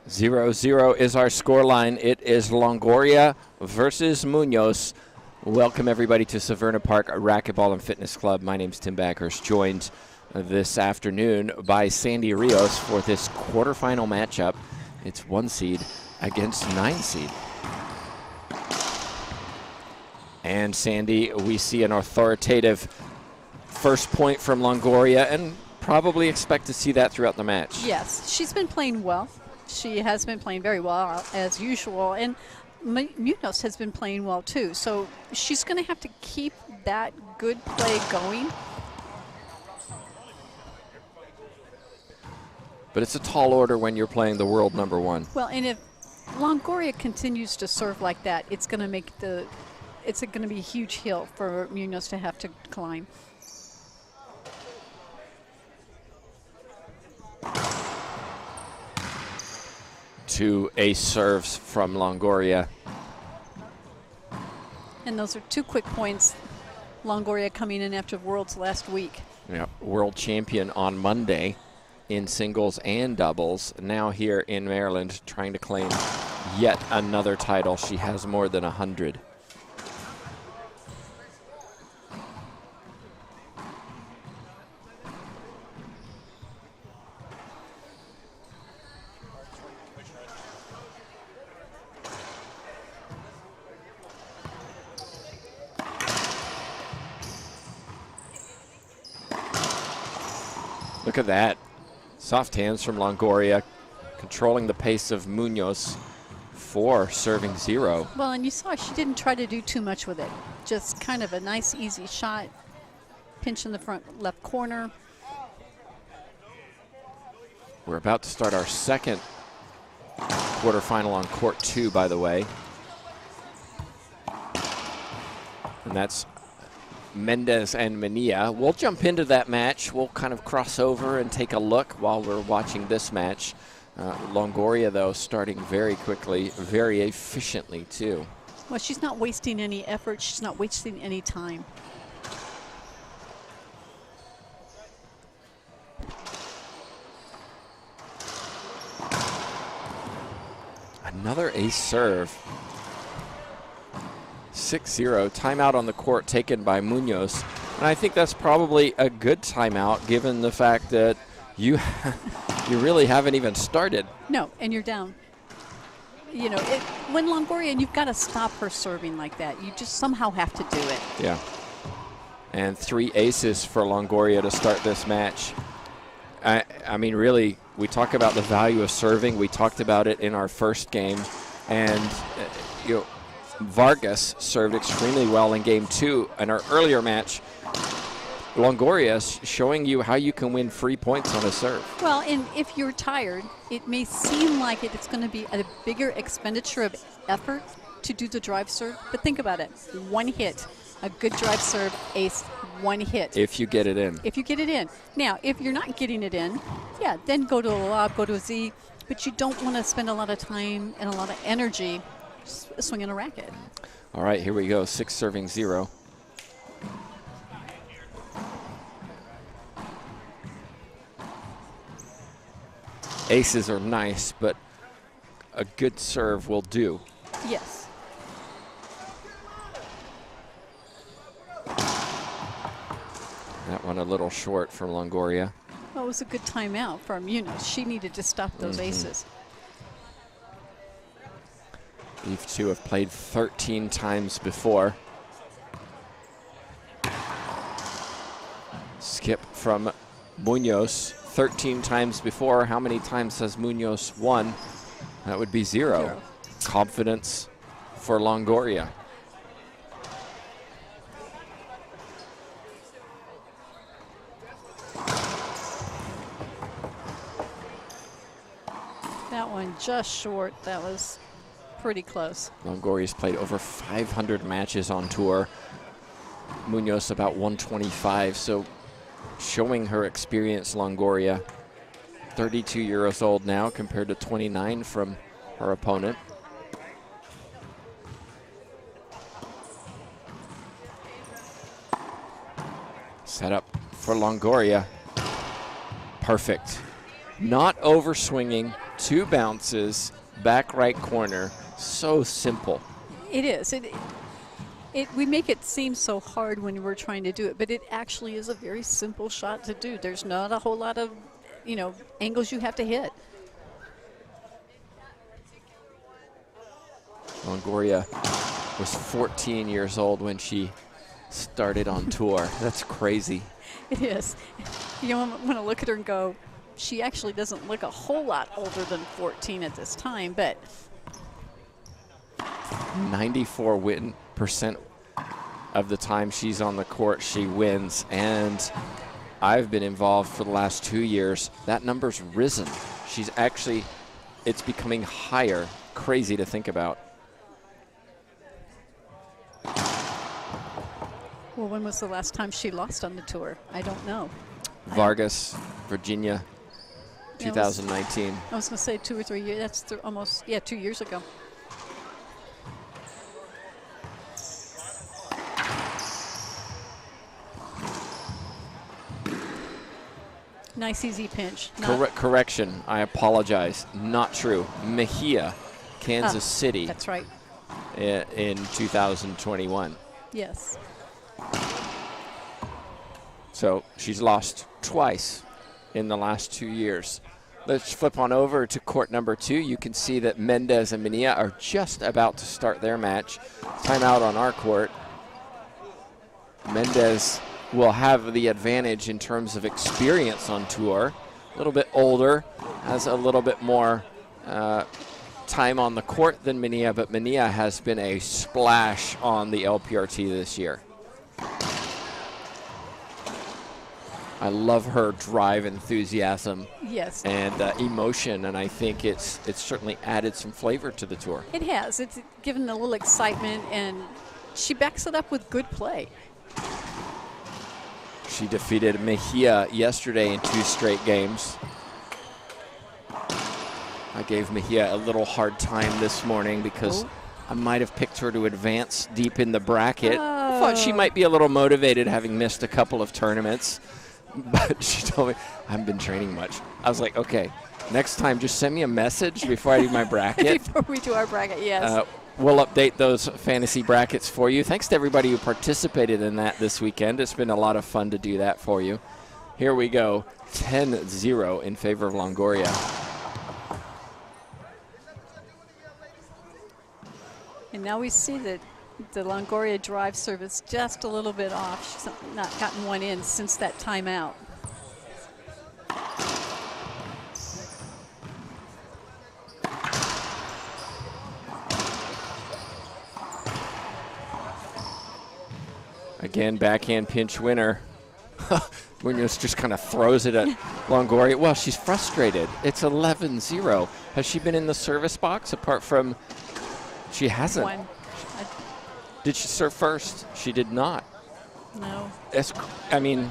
0-0 is our scoreline. It is Longoria versus Munoz. Welcome, everybody, to Severna Park Racquetball and Fitness Club. My name's Tim Backhurst, joined this afternoon by Sandy Rios for this quarterfinal matchup. It's 1 seed against 9 seed. And Sandy, we see an authoritative first point from Longoria, and probably expect to see that throughout the match. Yes, she's been playing well. She has been playing very well, as usual. And Munoz has been playing well, too. So she's going to have to keep that good play going. But it's a tall order when you're playing the world number 1. Well, and if Longoria continues to serve like that, it's going to make it's going to be a huge hill for Munoz to have to climb. Two ace serves from Longoria. And those are 2 quick points. Longoria coming in after Worlds last week. Yeah, world champion on Monday in singles and doubles. Now here in Maryland trying to claim yet another title. She has more than 100. Look at that. Soft hands from Longoria, controlling the pace of Munoz for serving 0. Well, and you saw she didn't try to do too much with it. Just kind of a nice, easy shot. Pinch in the front left corner. We're about to start our second quarterfinal on court 2, by the way. And that's Mendez and Mania. We'll jump into that match. We'll kind of cross over and take a look while we're watching this match. Longoria, though, starting very quickly, very efficiently, too. Well, she's not wasting any effort. She's not wasting any time. Another ace serve. 6-0, timeout on the court taken by Munoz. And I think that's probably a good timeout given the fact that you really haven't even started. No, and you're down. You know, when Longoria, and you've got to stop her serving like that. You just somehow have to do it. Yeah. And 3 aces for Longoria to start this match. I mean, really, we talk about the value of serving. We talked about it in our first game. And, you know, Vargas served extremely well in game 2 in our earlier match. Longoria showing you how you can win free points on a serve. Well, and if you're tired, it may seem like it's going to be a bigger expenditure of effort to do the drive serve. But think about it. 1 hit, a good drive serve, ace, 1 hit. If you get it in. If you get it in. Now, if you're not getting it in, yeah, then go to a lob, go to a Z. But you don't want to spend a lot of time and a lot of energy swinging a racket. All right, here we go. 6 serving 0. Aces are nice, but a good serve will do. Yes. That one a little short from Longoria. Well, it was a good timeout for Munoz. She needed to stop those aces. These two have played 13 times before. Skip from Munoz, 13 times before. How many times has Munoz won? That would be 0. Confidence for Longoria. That one just short. That was pretty close. Longoria's played over 500 matches on tour. Munoz about 125, so showing her experience, Longoria. 32 years old now compared to 29 from her opponent. Set up for Longoria. Perfect. Not over swinging 2 bounces, back right corner. So simple. It is. We make it seem so hard when we're trying to do it, but it actually is a very simple shot to do. There's not a whole lot of, angles you have to hit. Longoria was 14 years old when she started on tour. That's crazy. It is. You want to look at her and go, she actually doesn't look a whole lot older than 14 at this time, but 94% of the time she's on the court, she wins. And I've been involved for the last 2 years. That number's risen. She's actually, it's becoming higher. Crazy to think about. Well, when was the last time she lost on the tour? I don't know. Vargas, Virginia, 2019. I was going to say 2 or 3 years. That's almost, 2 years ago. Nice easy pinch. Correction, I apologize. Not true. Mejia, Kansas City. That's right. In 2021. Yes. So she's lost twice in the last 2 years. Let's flip on over to court number 2. You can see that Mendez and Mania are just about to start their match. Timeout on our court. Mendez will have the advantage in terms of experience on tour. A little bit older, has a little bit more time on the court than Mania, but Mania has been a splash on the LPRT this year. I love her drive, enthusiasm, yes, and emotion, and I think it's certainly added some flavor to the tour. It has. It's given a little excitement, and she backs it up with good play. She defeated Mejia yesterday in 2 straight games. I gave Mejia a little hard time this morning because I might have picked her to advance deep in the bracket. I thought she might be a little motivated having missed a couple of tournaments. But she told me, I haven't been training much. I was like, okay, next time just send me a message before I do my bracket. Before we do our bracket, yes. We'll update those fantasy brackets for you. Thanks to everybody who participated in that this weekend. It's been a lot of fun to do that for you. Here we go, 10-0 in favor of Longoria. And now we see that the Longoria drive serve is just a little bit off. She's not gotten one in since that timeout. Again, backhand pinch winner. Munoz just kind of throws it at Longoria. Well, she's frustrated. It's 11-0. Has she been in the service box apart from... She hasn't. One. Did she serve first? She did not. No. I mean...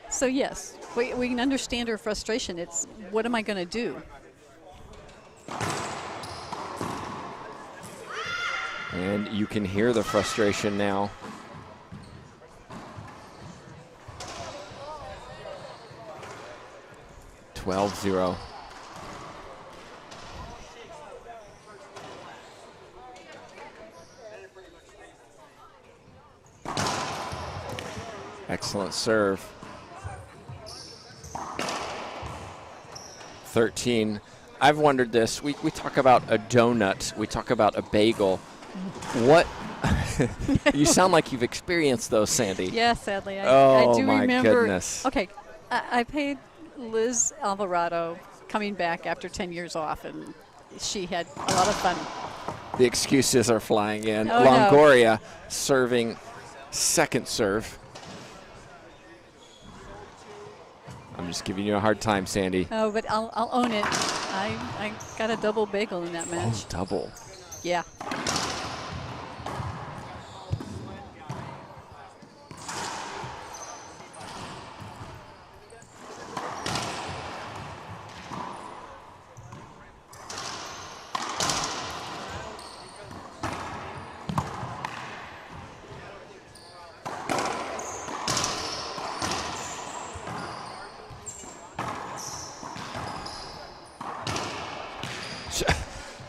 So, yes, we can understand her frustration. It's, what am I going to do? And you can hear the frustration now. $12-0. Excellent serve. 13. I've wondered this. We talk about a donut. We talk about a bagel. What? You sound like you've experienced those, Sandy. Yeah, sadly. I do my remember. Goodness. Okay, I paid Liz Alvarado coming back after 10 years off, and she had a lot of fun. The excuses are flying in. Oh, Longoria serving second serve. I'm just giving you a hard time, Sandy. Oh, but I'll own it. I got a double bagel in that match. Oh, double. Yeah.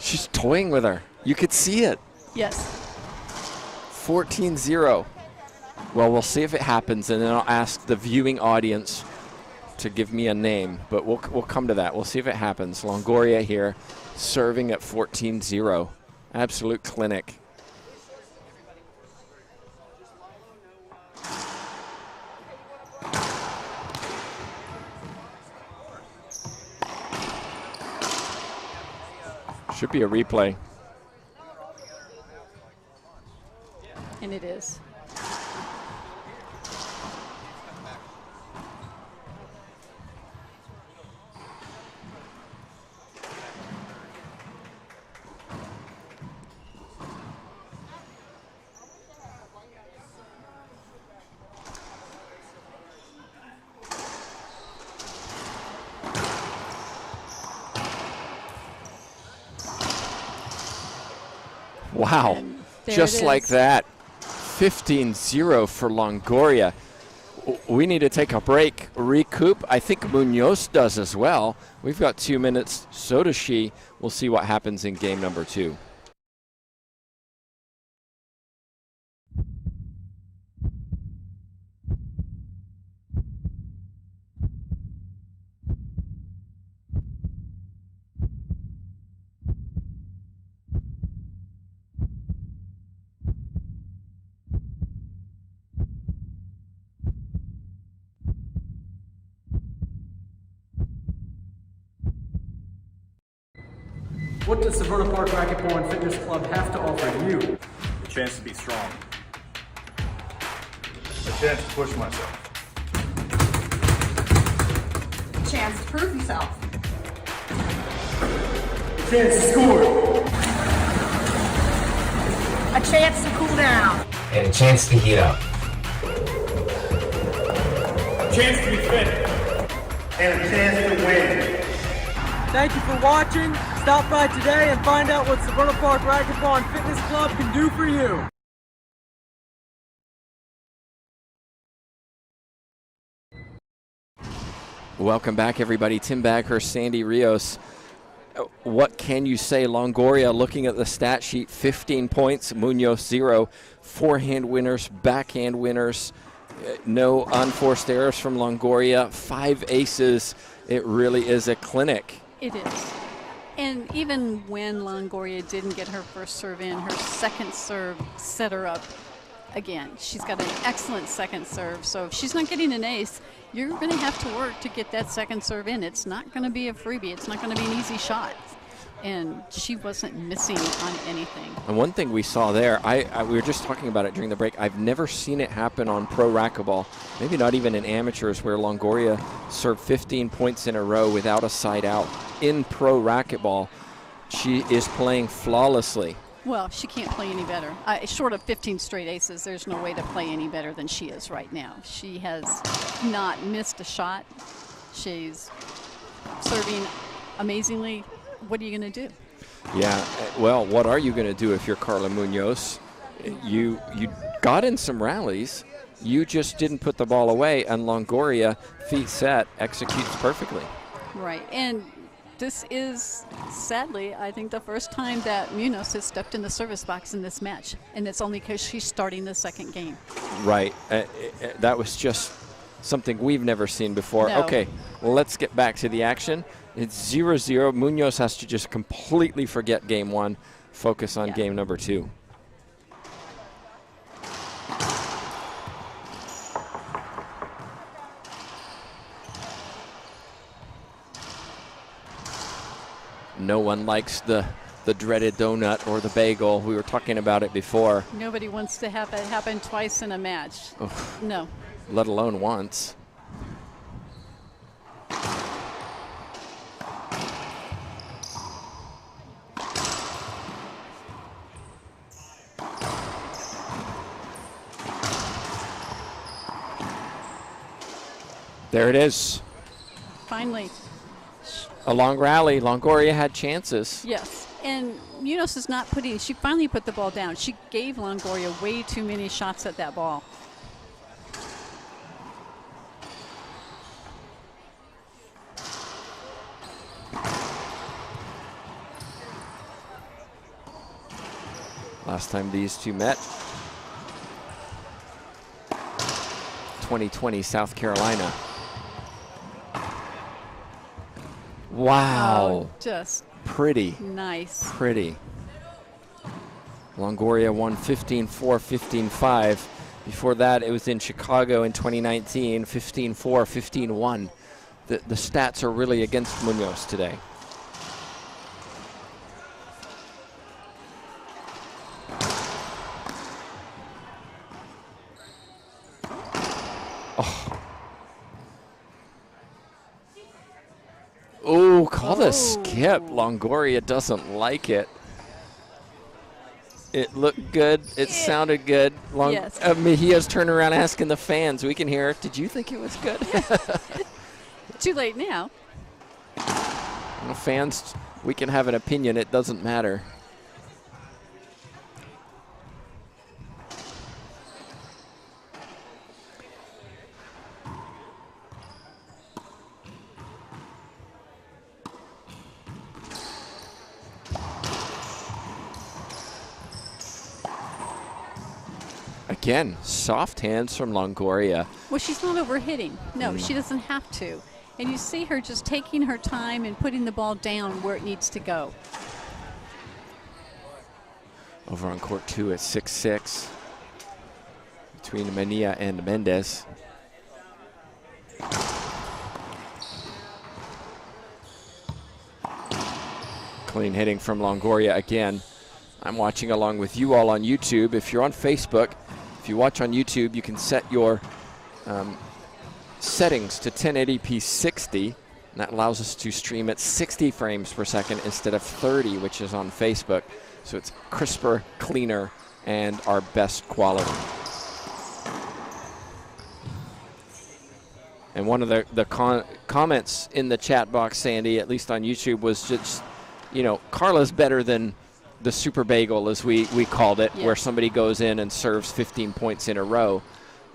She's toying with her. You could see it. Yes. 14-0. Well, we'll see if it happens, and then I'll ask the viewing audience to give me a name, but we'll come to that. We'll see if it happens. Longoria here, serving at 14-0. Absolute clinic. Should be a replay. And it is. Wow, just like that. 15-0 for Longoria. We need to take a break, recoup. I think Munoz does as well. We've got 2 minutes, so does she. We'll see what happens in game number 2. What does Severna Park Racquetball and Fitness Club have to offer you? A chance to be strong. A chance to push myself. A chance to prove yourself. A chance to score. A chance to cool down. And a chance to heat up. A chance to be fit. And a chance to win. Thank you for watching. Stop by today and find out what Severna Park Racquetball and Fitness Club can do for you. Welcome back, everybody. Tim Baghurst, Sandy Rios. What can you say? Longoria, looking at the stat sheet, 15 points, Munoz 0. Forehand winners, backhand winners. No unforced errors from Longoria. 5 aces. It really is a clinic. It is. And even when Longoria didn't get her first serve in, her second serve set her up again. She's got an excellent second serve, so if she's not getting an ace, you're going to have to work to get that second serve in. It's not going to be a freebie. It's not going to be an easy shot. And she wasn't missing on anything. And one thing we saw there, we were just talking about it during the break, I've never seen it happen on pro racquetball, maybe not even in amateurs, where Longoria served 15 points in a row without a side out. In pro racquetball, she is playing flawlessly. Well, she can't play any better. Short of 15 straight aces, there's no way to play any better than she is right now. She has not missed a shot. She's serving amazingly. What are you going to do? Yeah, well, what are you going to do if you're Carla Munoz? You got in some rallies. You just didn't put the ball away, and Longoria, feet set, executes perfectly. Right, and this is, sadly, I think the first time that Munoz has stepped in the service box in this match, and it's only because she's starting the second game. Right, that was just something we've never seen before. No. Okay, well, let's get back to the action. It's 0-0. Munoz has to just completely forget game 1, focus on game number 2. No one likes the dreaded donut or the bagel. We were talking about it before. Nobody wants to have it happen twice in a match. Oof. No. Let alone once. There it is. Finally. A long rally. Longoria had chances. Yes. And Munoz is not putting, she finally put the ball down. She gave Longoria way too many shots at that ball. last time these two met. 2020 South Carolina. Wow. Oh, just pretty. nice. Pretty. Longoria won 15-4, 15-5. Before that, it was in Chicago in 2019, 15-4, 15-1. The stats are really against Munoz today. Oh, call the skip. Longoria doesn't like it. It looked good. It sounded good. Yes. Mejia's turning around asking the fans. We can hear, did you think it was good? Too late now. Well, fans, we can have an opinion. It doesn't matter. Again, soft hands from Longoria. Well, she's not overhitting. No, she doesn't have to. And you see her just taking her time and putting the ball down where it needs to go. Over on court 2 at 6-6 between Mejia and Mendez. Clean hitting from Longoria again. I'm watching along with you all on YouTube. If you're on Facebook, if you watch on YouTube, you can set your settings to 1080p 60. And that allows us to stream at 60 frames per second instead of 30, which is on Facebook. So it's crisper, cleaner, and our best quality. And one of the comments in the chat box, Sandy, at least on YouTube, was just, you know, Carla's better than the super bagel, as we called it, where somebody goes in and serves 15 points in a row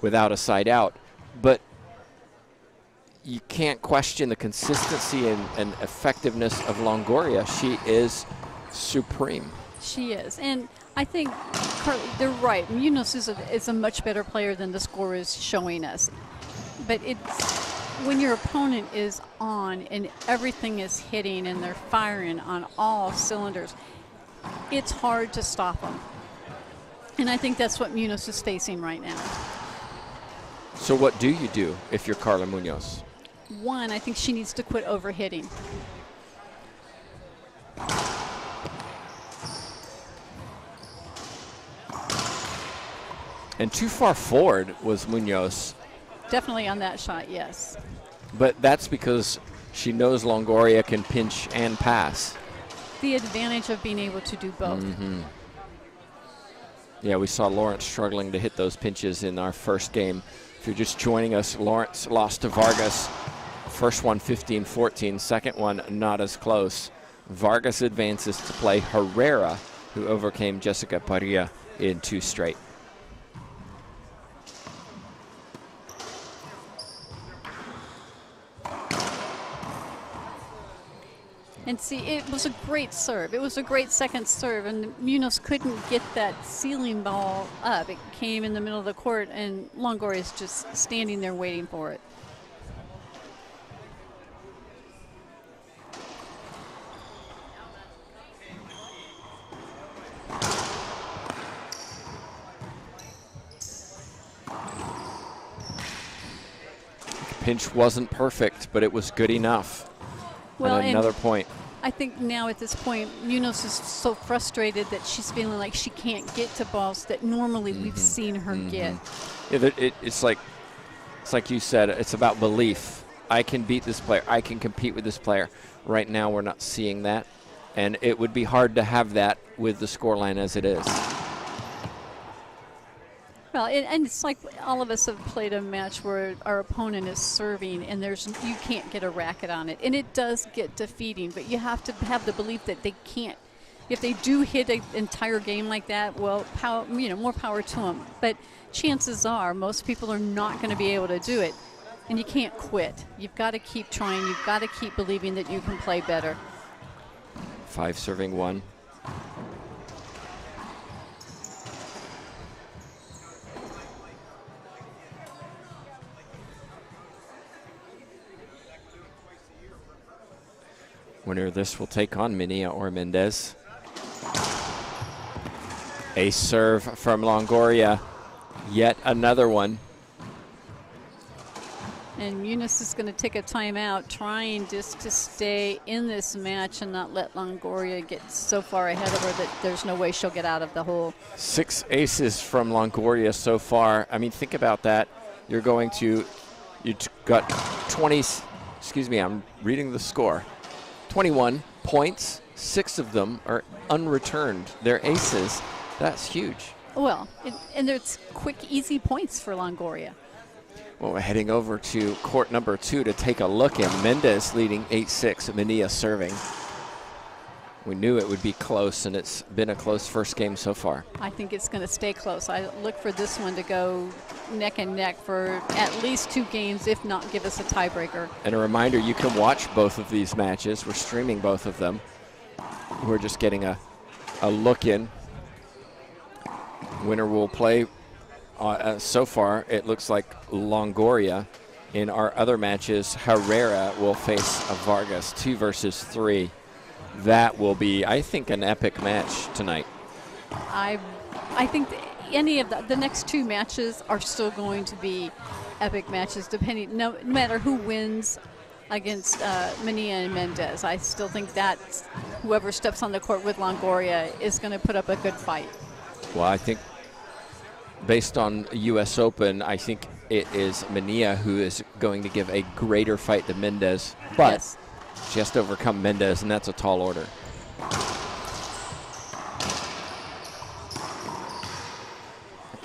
without a side out. But you can't question the consistency and effectiveness of Longoria. She is supreme. She is. And I think they're right. Munoz is a much better player than the score is showing us. But it's when your opponent is on and everything is hitting and they're firing on all cylinders, it's hard to stop them. And I think that's what Munoz is facing right now. So what do you do if you're Carla Munoz? One, I think she needs to quit overhitting. And too far forward was Munoz. Definitely on that shot, yes. But that's because she knows Longoria can pinch and pass. The advantage of being able to do both. Mm-hmm. Yeah, we saw Lawrence struggling to hit those pinches in our first game. If you're just joining us, Lawrence lost to Vargas. First one 15-14, second one not as close. Vargas advances to play Herrera, who overcame Jessica Parilla in 2 straight. And see, it was a great serve. It was a great second serve, and Munoz couldn't get that ceiling ball up. It came in the middle of the court, and Longoria is just standing there waiting for it. Pinch wasn't perfect, but it was good enough. Well, and another point. I think now at this point, Munoz is so frustrated that she's feeling like she can't get to balls that normally we've seen her get. Yeah, it's like you said, it's about belief. I can beat this player. I can compete with this player. Right now, we're not seeing that, and it would be hard to have that with the scoreline as it is. Well, and it's like all of us have played a match where our opponent is serving and you can't get a racket on it. And it does get defeating, but you have to have the belief that they can't. If they do hit an entire game like that, well, more power to them. But chances are most people are not going to be able to do it. And you can't quit. You've got to keep trying. You've got to keep believing that you can play better. 5 serving 1. Winner of this will take on Minia or Mendez. A serve from Longoria. Yet another one. And Munoz is going to take a timeout, trying just to stay in this match and not let Longoria get so far ahead of her that there's no way she'll get out of the hole. 6 aces from Longoria so far. I mean, think about that. You're going to, you got 20, excuse me, I'm reading the score. 21 points, 6 of them are unreturned. They're aces. That's huge. Well, and it's quick, easy points for Longoria. Well, we're heading over to court number 2 to take a look at Mendez leading 8-6, Minia serving. We knew it would be close, and it's been a close first game so far. I think it's going to stay close. I look for this one to go neck and neck for at least 2 games, if not give us a tiebreaker. And a reminder, you can watch both of these matches. We're streaming both of them. We're just getting a look in. Winner will play. So far, it looks like Longoria. In our other matches, Herrera will face Vargas, 2 versus 3. That will be, I think, an epic match tonight. I think any of the next 2 matches are still going to be epic matches, depending, no matter who wins against Minia and Mendez. I still think that whoever steps on the court with Longoria is going to put up a good fight. Well, I think based on U.S. Open, I think it is Minia who is going to give a greater fight than Mendez. But yes, she has to overcome Mendez, and that's a tall order.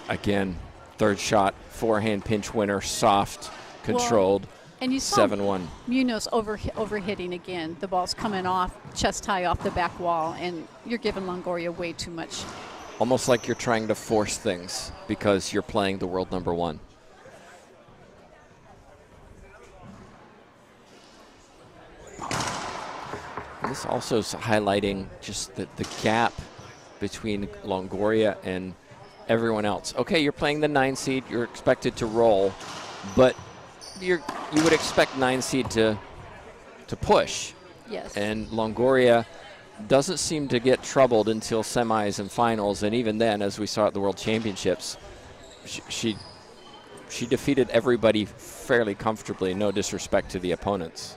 Again, third shot, forehand pinch winner, soft, controlled, well, and you saw 7-1. Munoz overhitting again. The ball's coming off, chest high off the back wall, and you're giving Longoria way too much. Almost like you're trying to force things because you're playing the world number 1. This also is highlighting just the gap between Longoria and everyone else. Okay, you're playing the 9 seed. You're expected to roll, but you would expect 9 seed to push. Yes. And Longoria doesn't seem to get troubled until semis and finals, and even then, as we saw at the World Championships, she defeated everybody fairly comfortably, no disrespect to the opponents.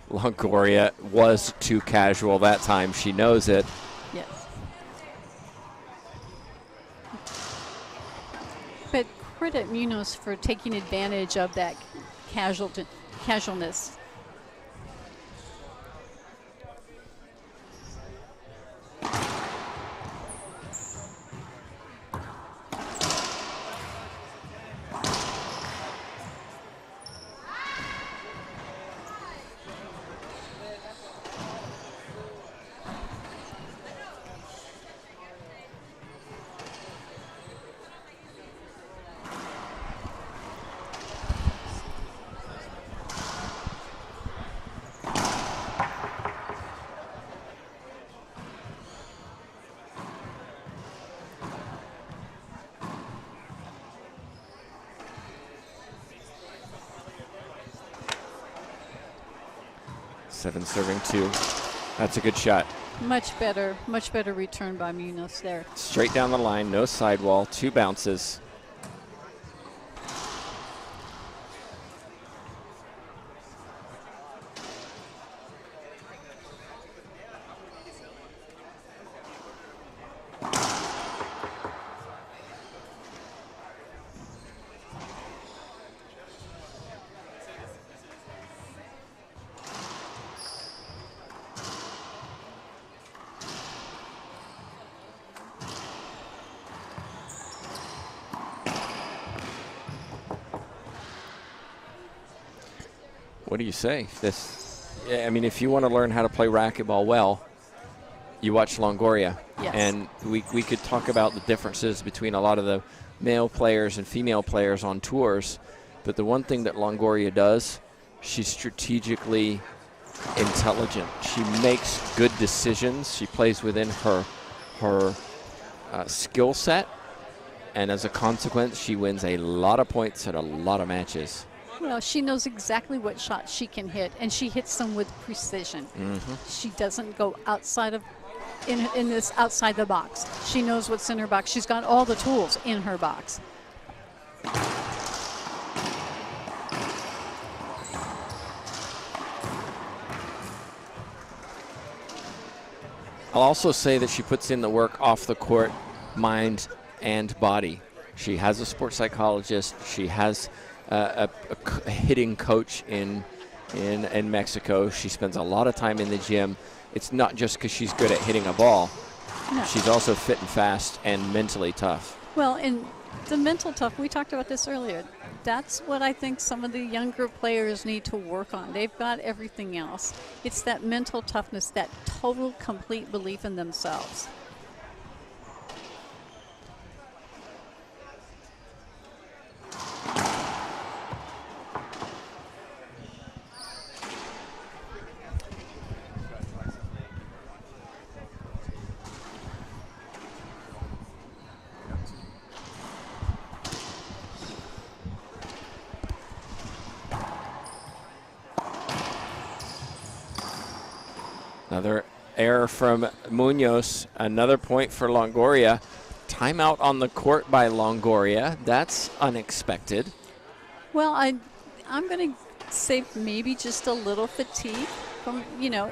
Longoria was too casual that time. She knows it. Yes. But credit Munoz for taking advantage of that casualness. Seven serving 2. That's a good shot. Much better return by Munoz there. Straight down the line, no sidewall, 2 bounces. What do you say? I mean, if you want to learn how to play racquetball well, you watch Longoria. Yes. And we could talk about the differences between a lot of the male players and female players on tours. But the one thing that Longoria does, she's strategically intelligent. She makes good decisions. She plays within her skill set, and as a consequence, she wins a lot of points at a lot of matches. Well, she knows exactly what shots she can hit, and she hits them with precision. She doesn't go outside of in this outside the box. She knows what's in her box. She's got all the tools in her box. I'll also say that she puts in the work off the court, mind and body. She has a sports psychologist. She has a hitting coach in Mexico. She spends a lot of time in the gym. It's not just because she's good at hitting a ball. No. She's also fit and fast and mentally tough. Well, and the mental tough, we talked about this earlier. That's what I think some of the younger players need to work on. They've got everything else. It's that mental toughness, that total, complete belief in themselves. Another error from Munoz. Another point for Longoria. Timeout on the court by Longoria. That's unexpected. Well, I'm going to say maybe just a little fatigue from,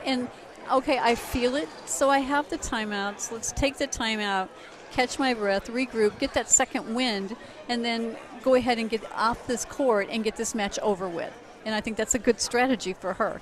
and okay, I feel it, so I have the timeouts. Let's take the timeout, catch my breath, regroup, get that second wind, and then go ahead and get off this court and get this match over with. And I think that's a good strategy for her.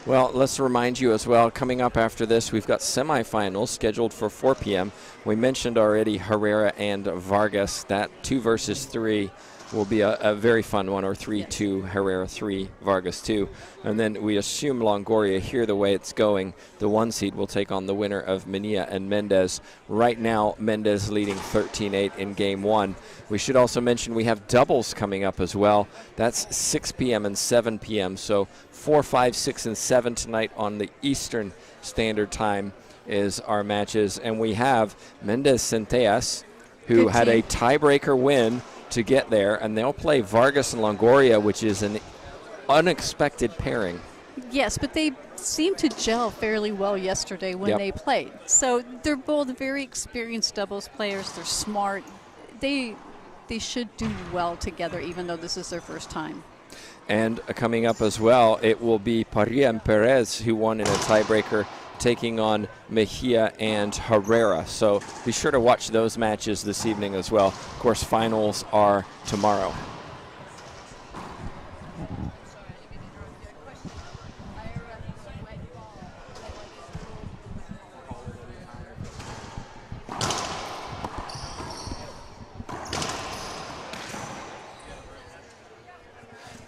Well, let's remind you as well, coming up after this, we've got semifinals scheduled for 4 p.m. We mentioned already Herrera and Vargas. That 2 versus 3 will be a very fun one, or 3-2, Herrera 3, Vargas 2. And then we assume Longoria, here the way it's going, the 1 seed will take on the winner of Mejia and Mendez. Right now, Mendez leading 13-8 in game 1. We should also mention we have doubles coming up as well. That's 6 p.m. and 7 p.m. So 4, 5, 6, and 7 tonight on the Eastern Standard Time is our matches. And we have Mendez Centellas, who had a tiebreaker win to get there, and they'll play Vargas and Longoria, which is an unexpected pairing. Yes, but they seemed to gel fairly well yesterday when they played. So they're both very experienced doubles players. They're smart. They should do well together, even though this is their first time. And coming up as well, it will be Parilla and Perez, who won in a tiebreaker, taking on Mejia and Herrera. So be sure to watch those matches this evening as well. Of course, finals are tomorrow.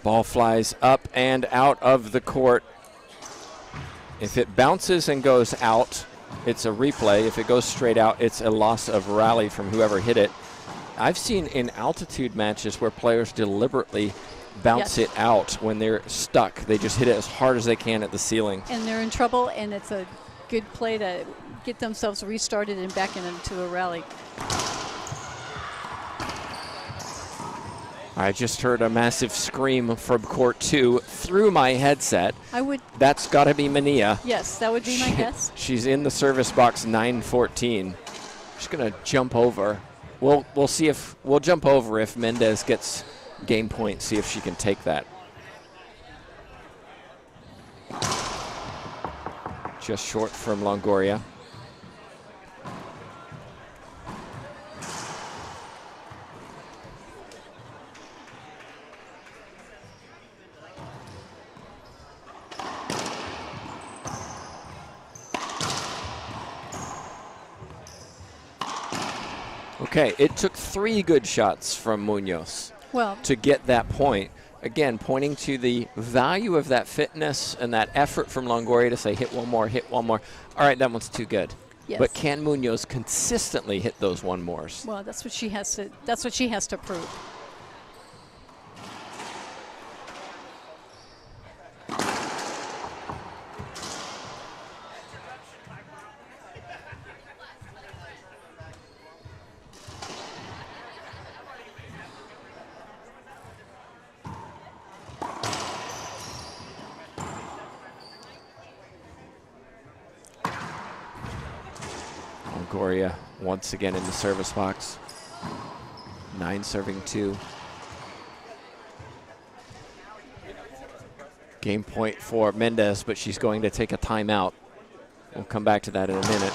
Ball flies up and out of the court. If it bounces and goes out, it's a replay. If it goes straight out, it's a loss of rally from whoever hit it. I've seen in altitude matches where players deliberately bounce it out when they're stuck. They just hit it as hard as they can at the ceiling. And they're in trouble, and it's a good play to get themselves restarted and back into a rally. I just heard a massive scream from court 2 through my headset. That's got to be Mejia. Yes, that would be my guess. She's in the service box 9-14. She's going to jump over. We'll see if we'll jump over if Mendez gets game point, see if she can take that. Just short from Longoria. Okay, it took 3 good shots from Munoz to get that point. Again, pointing to the value of that fitness and that effort from Longoria to say, hit one more, hit one more. All right, that one's too good. Yes. But can Munoz consistently hit those one mores? Well, that's what she has to. That's what she has to prove. Longoria once again in the service box. 9 serving 2. Game point for Mendez, but she's going to take a timeout. We'll come back to that in a minute.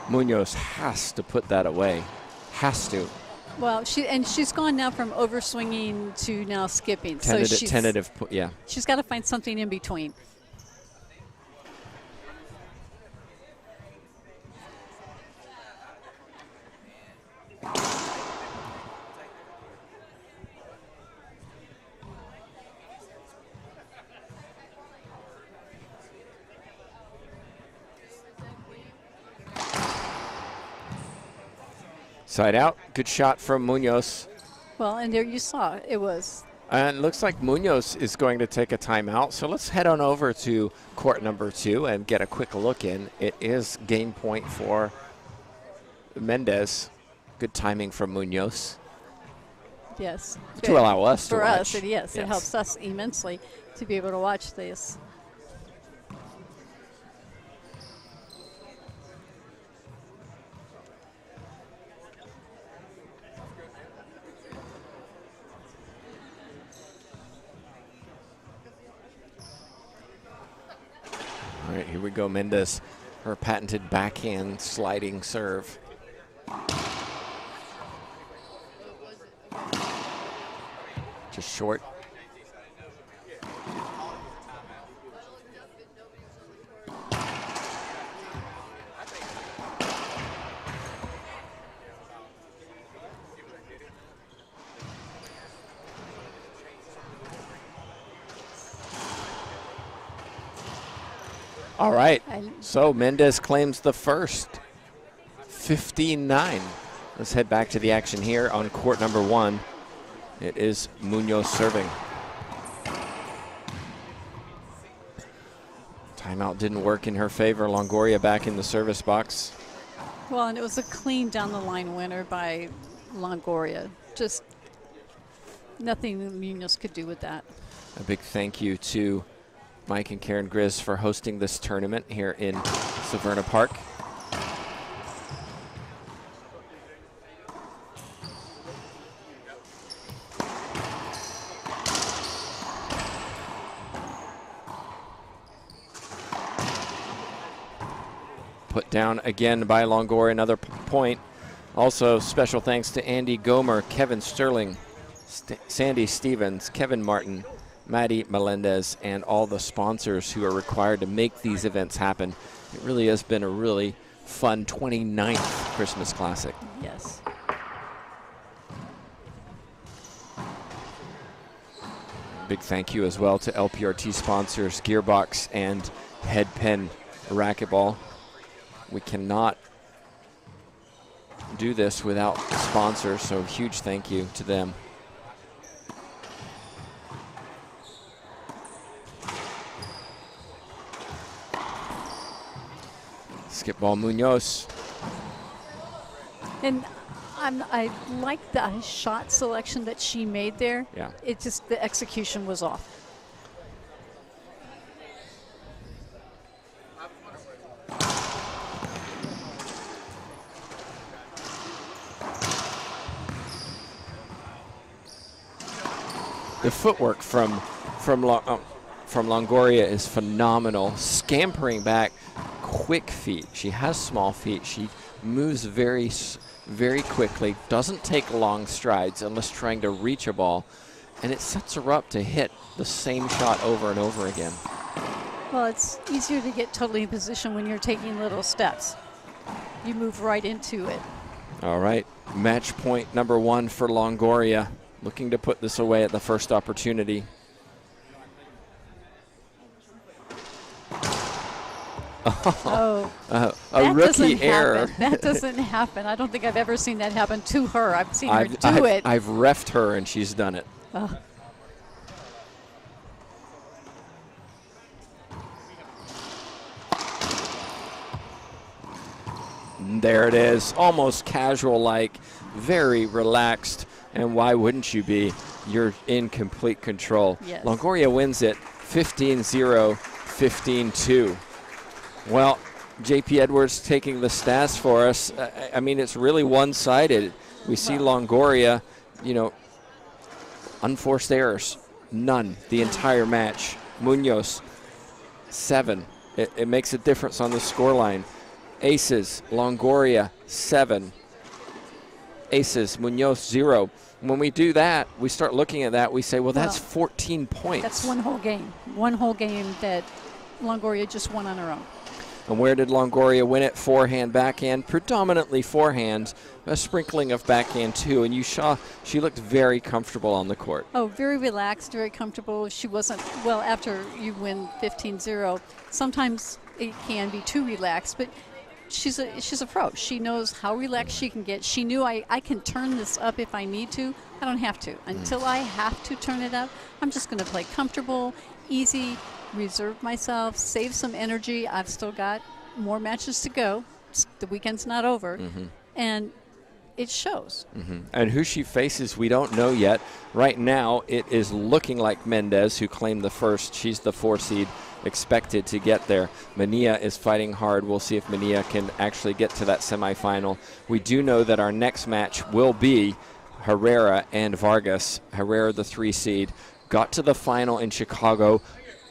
Munoz has to put that away. Has to. Well, she's gone now from overswinging to now skipping. Tentative, yeah. She's got to find something in between. Side out, good shot from Munoz. Well, and there you saw it was. And it looks like Munoz is going to take a timeout. So let's head on over to court number 2 and get a quick look in. It is game point for Mendez. Good timing from Munoz. Yes. To allow us to for watch. us, yes, it helps us immensely to be able to watch this. All right, here we go, Mendez. Her patented backhand sliding serve. Just short. All right, so Mendez claims the first, 15-9. Let's head back to the action here on court number 1. It is Munoz serving. Timeout didn't work in her favor. Longoria back in the service box. Well, and it was a clean down the line winner by Longoria. Just nothing Munoz could do with that. A big thank you to Mike and Karen Grizz for hosting this tournament here in Severna Park. Put down again by Longoria, another point. Also, special thanks to Andy Gomer, Kevin Sterling, Sandy Stevens, Kevin Martin, Maddie Melendez, and all the sponsors who are required to make these events happen. It really has been a really fun 29th Christmas Classic. Yes. Big thank you as well to LPRT sponsors Gearbox and Headpen Racquetball. We cannot do this without sponsors, so huge thank you to them. Skip ball Munoz. And I like the shot selection that she made there. Yeah. It just, the execution was off. The footwork from Longoria is phenomenal. Scampering back, quick feet. She has small feet. She moves very quickly. Doesn't take long strides unless trying to reach a ball, and it sets her up to hit the same shot over and over again. Well, it's easier to get totally in position when you're taking little steps. You move right into it. All right, match point number 1 for Longoria. looking to put this away at the first opportunity. Oh, A that rookie doesn't error. happen. That doesn't happen. I don't think I've ever seen that happen to her. I've seen her do it. I've reffed her, and she's done it. Oh. And there it is, almost casual-like, very relaxed, and why wouldn't you be? You're in complete control. Yes. Longoria wins it 15-0, 15-2. Well, JP Edwards taking the stats for us. I mean, it's really one-sided. We see Longoria, you know, unforced errors, none the entire match. Munoz, 7. It makes a difference on the scoreline. Aces, Longoria, 7. Aces, Munoz, 0. When we do that, we start looking at that, we say, well, that's 14 points. That's one whole game. One whole game that Longoria just won on her own. And where did Longoria win it? Forehand, backhand, predominantly forehand, a sprinkling of backhand too. And you saw she looked very comfortable on the court. Oh, very relaxed, very comfortable. She wasn't, well, after you win 15-0, sometimes it can be too relaxed, but she's a pro. She knows how relaxed she can get. She knew I can turn this up if I need to. I don't have to. Until I have to turn it up, I'm just going to play comfortable, easy, reserve myself, save some energy. I've still got more matches to go. The weekend's not over. And it shows. And who she faces, we don't know yet. Right now, it is looking like Mendez, who claimed the first. She's the 4 seed, expected to get there. Mania is fighting hard. We'll see if Mania can actually get to that semifinal. We do know that our next match will be Herrera and Vargas. Herrera, the 3 seed, got to the final in Chicago,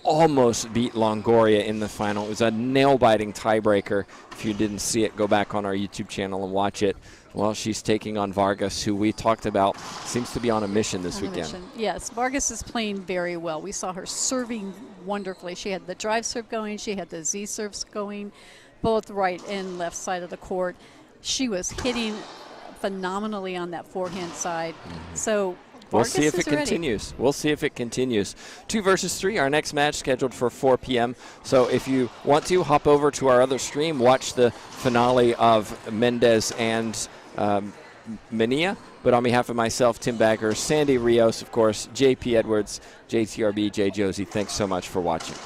almost beat Longoria in the final. It was a nail-biting tiebreaker. If you didn't see it, go back on our YouTube channel and watch it. Well, she's taking on Vargas, who we talked about seems to be on a mission this weekend. Yes, Vargas is playing very well. We saw her serving wonderfully. She had the drive serve going. She had the Z serves going, both right and left side of the court. She was hitting phenomenally on that forehand side. So we'll Vargas see if it ready. continues. We'll see if it continues. 2 versus 3, our next match scheduled for 4 p.m. So if you want to, hop over to our other stream, watch the finale of Mendez and Mania. But on behalf of myself, Tim Bagger, Sandy Rios, of course, JP Edwards, JTRB, Jay Josie, thanks so much for watching.